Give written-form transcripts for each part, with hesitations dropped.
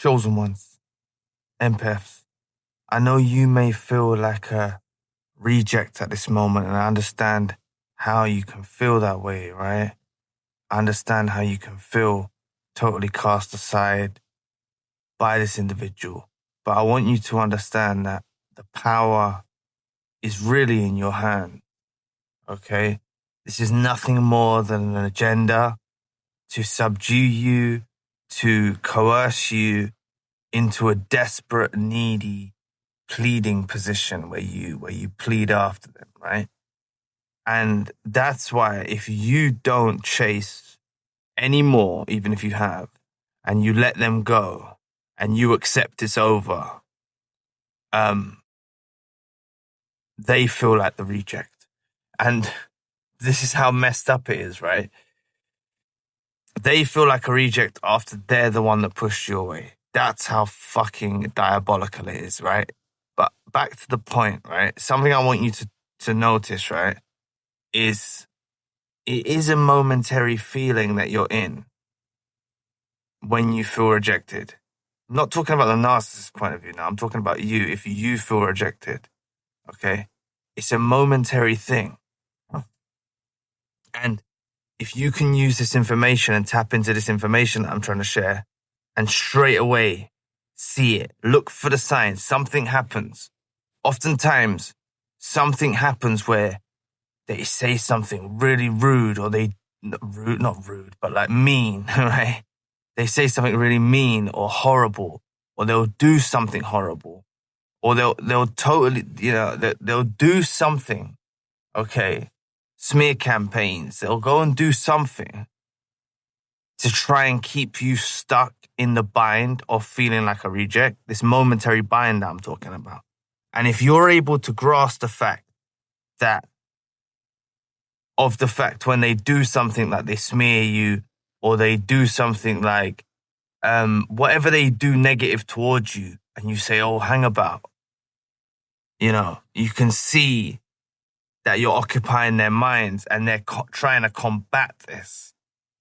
chosen ones, empaths. I know you may feel like a reject at this moment, and I understand how you can feel that way, right? I understand how you can feel totally cast aside by this individual. But I want you to understand that the power is really in your hand, okay? This is nothing more than an agenda to subdue you, to coerce you into a desperate, needy, pleading position where you plead after them, right? And that's why if you don't chase anymore, even if you have, and you let them go and you accept it's over, they feel like the reject. And this is how messed up it is, right? They feel like a reject after they're the one that pushed you away. That's how fucking diabolical it is, right? But back to the point, right? Something I want you to notice, right, is it is a momentary feeling that you're in when you feel rejected. I'm not talking about the narcissist point of view now. I'm talking about you. If you feel rejected, okay? It's a momentary thing. And if you can use this information and tap into this information that I'm trying to share and straight away see it, look for the signs, something happens. Oftentimes, something happens where they say something really rude or not rude, but like mean, right? They say something really mean or horrible, or they'll do something horrible, or they'll totally, they'll do something, okay? Smear campaigns, they'll go and do something to try and keep you stuck in the bind of feeling like a reject, this momentary bind that I'm talking about. And if you're able to grasp the fact when they do something like they smear you, or they do something like whatever they do negative towards you, and you say, oh, hang about, you can see that you're occupying their minds and they're trying to combat this,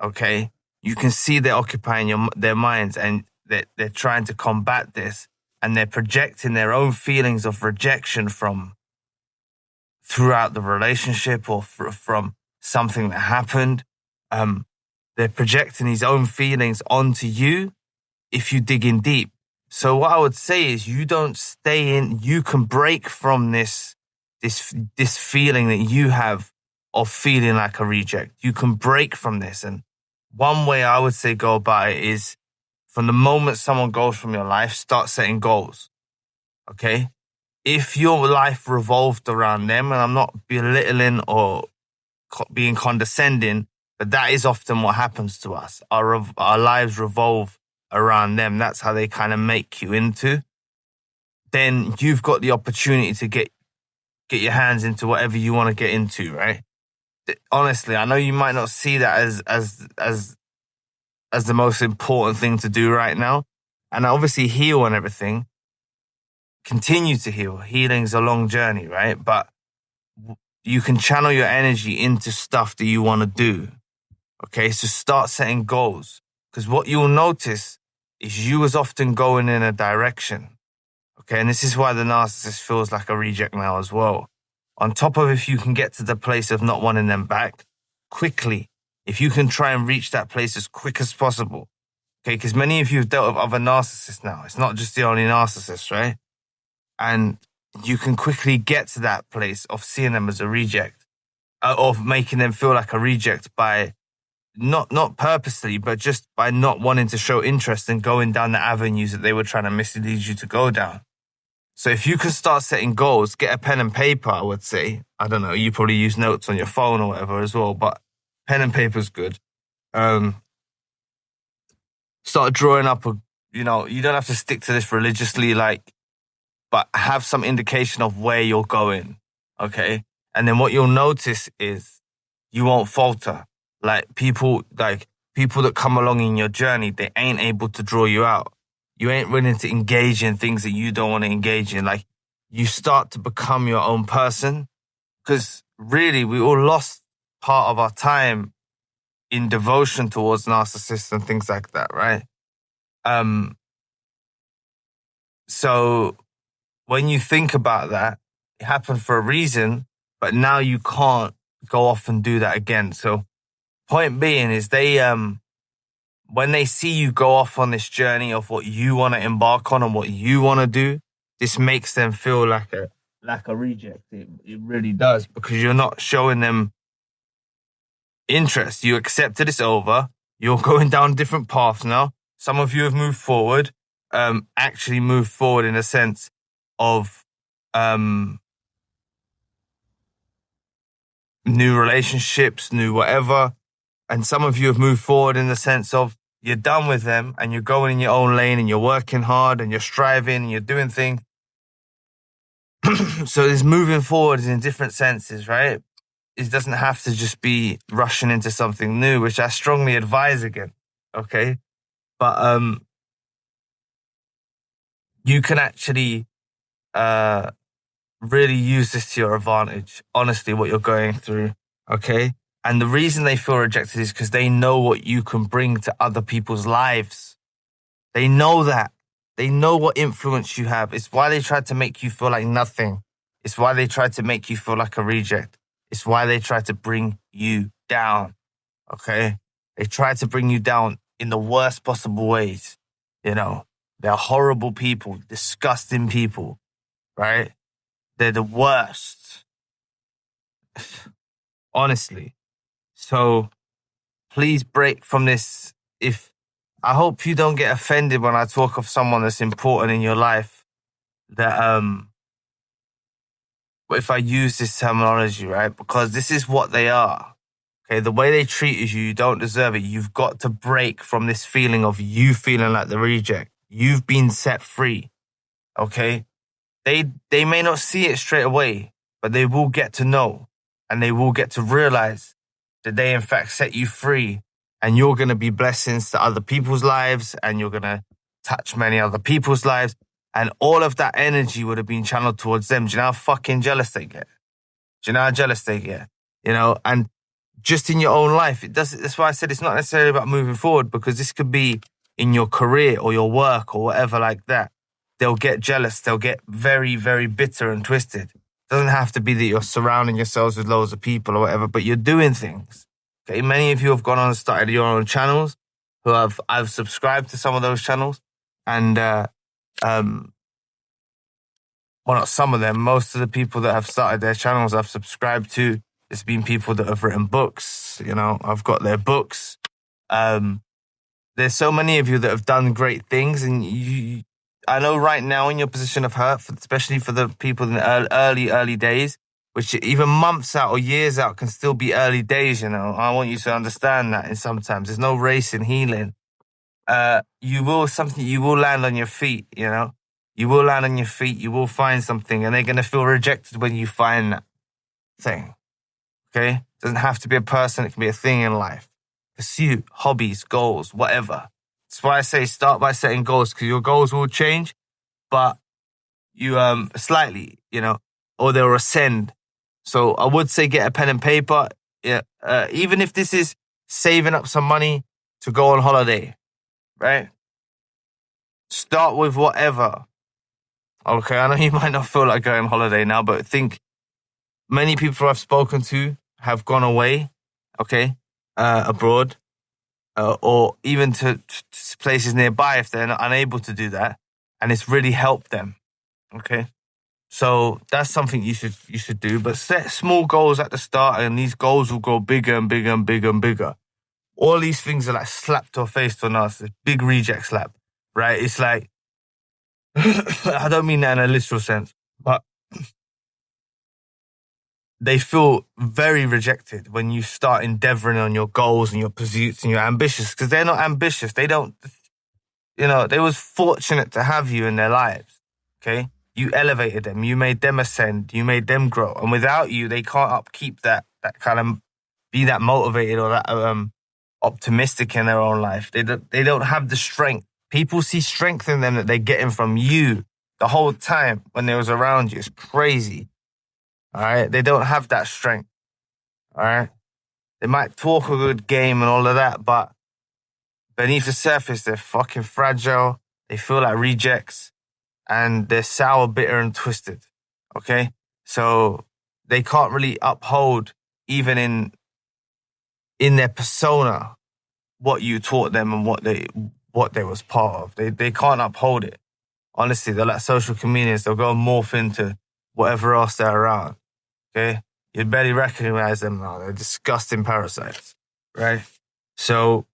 okay? You can see they're occupying their minds and they're trying to combat this, and they're projecting their own feelings of rejection from throughout the relationship or from something that happened. They're projecting these own feelings onto you if you dig in deep. So what I would say is you don't stay in, you can break from this feeling that you have of feeling like a reject. You can break from this. And one way I would say go about it is from the moment someone goes from your life, start setting goals. Okay? If your life revolved around them, and I'm not belittling or being condescending, but that is often what happens to us. Our lives revolve around them. That's how they kind of make you into. Then you've got the opportunity to get your hands into whatever you want to get into, right? Honestly, I know you might not see that as the most important thing to do right now. And obviously heal and everything. Continue to heal. Healing's a long journey, right? But you can channel your energy into stuff that you want to do. Okay, so start setting goals. Because what you'll notice is you was often going in a direction. Okay, and this is why the narcissist feels like a reject now as well. On top of if you can get to the place of not wanting them back quickly, if you can try and reach that place as quick as possible. Okay, because many of you have dealt with other narcissists now. It's not just the only narcissist, right? And you can quickly get to that place of seeing them as a reject, of making them feel like a reject by not purposely, but just by not wanting to show interest in going down the avenues that they were trying to mislead you to go down. So if you can start setting goals, get a pen and paper, I would say. I don't know, you probably use notes on your phone or whatever as well, but pen and paper is good. Start drawing up you don't have to stick to this religiously, but have some indication of where you're going, okay? And then what you'll notice is you won't falter. People that come along in your journey, they ain't able to draw you out. You ain't willing to engage in things that you don't want to engage in. You start to become your own person. Because really, we all lost part of our time in devotion towards narcissists and things like that, right? So when you think about that, it happened for a reason, but now you can't go off and do that again. So point being is when they see you go off on this journey of what you want to embark on and what you want to do, this makes them feel like a reject. It really does, because you're not showing them interest. You accepted it's over. You're going down different paths now. Some of you have moved forward, actually moved forward in a sense of new relationships, new whatever. And some of you have moved forward in the sense of you're done with them and you're going in your own lane and you're working hard and you're striving and you're doing things. So this moving forward is in different senses, right? It doesn't have to just be rushing into something new, which I strongly advise again. Okay. But you can actually really use this to your advantage, honestly, what you're going through. Okay. And the reason they feel rejected is because they know what you can bring to other people's lives. They know that. They know what influence you have. It's why they tried to make you feel like nothing. It's why they tried to make you feel like a reject. It's why they tried to bring you down. Okay? They tried to bring you down in the worst possible ways. You know, they're horrible people, disgusting people, right? They're the worst. Honestly. So please break from this. I hope you don't get offended when I talk of someone that's important in your life, that if I use this terminology, right? Because this is what they are. Okay, the way they treated you, you don't deserve it. You've got to break from this feeling of you feeling like the reject. You've been set free. Okay? They may not see it straight away, but they will get to know and they will get to realize that they in fact set you free, and you're going to be blessings to other people's lives, and you're going to touch many other people's lives, and all of that energy would have been channeled towards them. Do you know how fucking jealous they get? Do you know how jealous they get? You know, and just in your own life, that's why I said it's not necessarily about moving forward, because this could be in your career or your work or whatever like that. They'll get jealous. They'll get very, very bitter and twisted. It doesn't have to be that you're surrounding yourselves with loads of people or whatever, but you're doing things. Okay, many of you have gone on and started your own channels. I've subscribed to some of those channels, and well, not some of them. Most of the people that have started their channels I've subscribed to. It's been people that have written books. You know, I've got their books. There's so many of you that have done great things, and I know right now in your position of hurt, especially for the people in the early days, which even months out or years out can still be early days, you know. I want you to understand that. And sometimes there's no race in healing. You will land on your feet, you know. You will land on your feet. You will find something, and they're going to feel rejected when you find that thing. Okay? It doesn't have to be a person. It can be a thing in life. Pursuit, hobbies, goals, whatever. That's why I say start by setting goals, because your goals will change, but you slightly, you know, or they'll ascend. So I would say get a pen and paper. Yeah, even if this is saving up some money to go on holiday, right? Start with whatever. Okay, I know you might not feel like going on holiday now, but think many people I've spoken to have gone away, okay, abroad, or even to places nearby if they're not unable to do that, and it's really helped them, okay? So that's something you should do, but set small goals at the start, and these goals will grow bigger and bigger and bigger and bigger. All these things are like slapped to a face to us, a big reject slap, right? It's like, I don't mean that in a literal sense, but they feel very rejected when you start endeavoring on your goals and your pursuits and you're ambitious, because they're not ambitious. They don't, you know, they was fortunate to have you in their lives, okay? You elevated them. You made them ascend. You made them grow. And without you, they can't upkeep that kind of, be that motivated or that optimistic in their own life. They don't have the strength. People see strength in them that they're getting from you the whole time when they was around you. It's crazy. All right? They don't have that strength. All right? They might talk a good game and all of that, but beneath the surface, they're fucking fragile. They feel like rejects. and they're sour, bitter, and twisted. Okay? So they can't really uphold, even in their persona, what you taught them and what they was part of. They can't uphold it. Honestly, they're like social chameleons. They'll go and morph into whatever else they're around. Okay? You'd barely recognize them now. They're disgusting parasites. Right? So,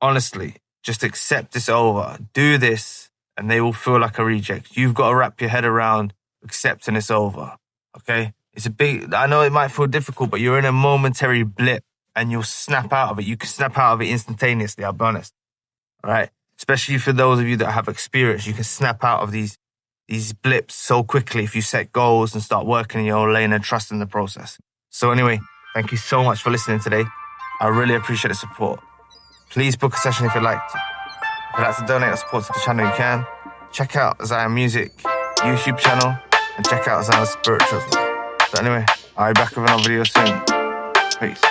honestly, just accept this over. Do this, and they will feel like a reject. You've got to wrap your head around accepting it's over. Okay? I know it might feel difficult, but you're in a momentary blip and you'll snap out of it. You can snap out of it instantaneously, I'll be honest. All right? Especially for those of you that have experience, you can snap out of these blips so quickly if you set goals and start working in your own lane and trust in the process. So anyway, thank you so much for listening today. I really appreciate the support. Please book a session if you'd like to. If you'd like to donate or support to the channel, you can. Check out Zion Music YouTube channel and check out Zion Spirituals. So anyway, I'll be back with another video soon. Peace.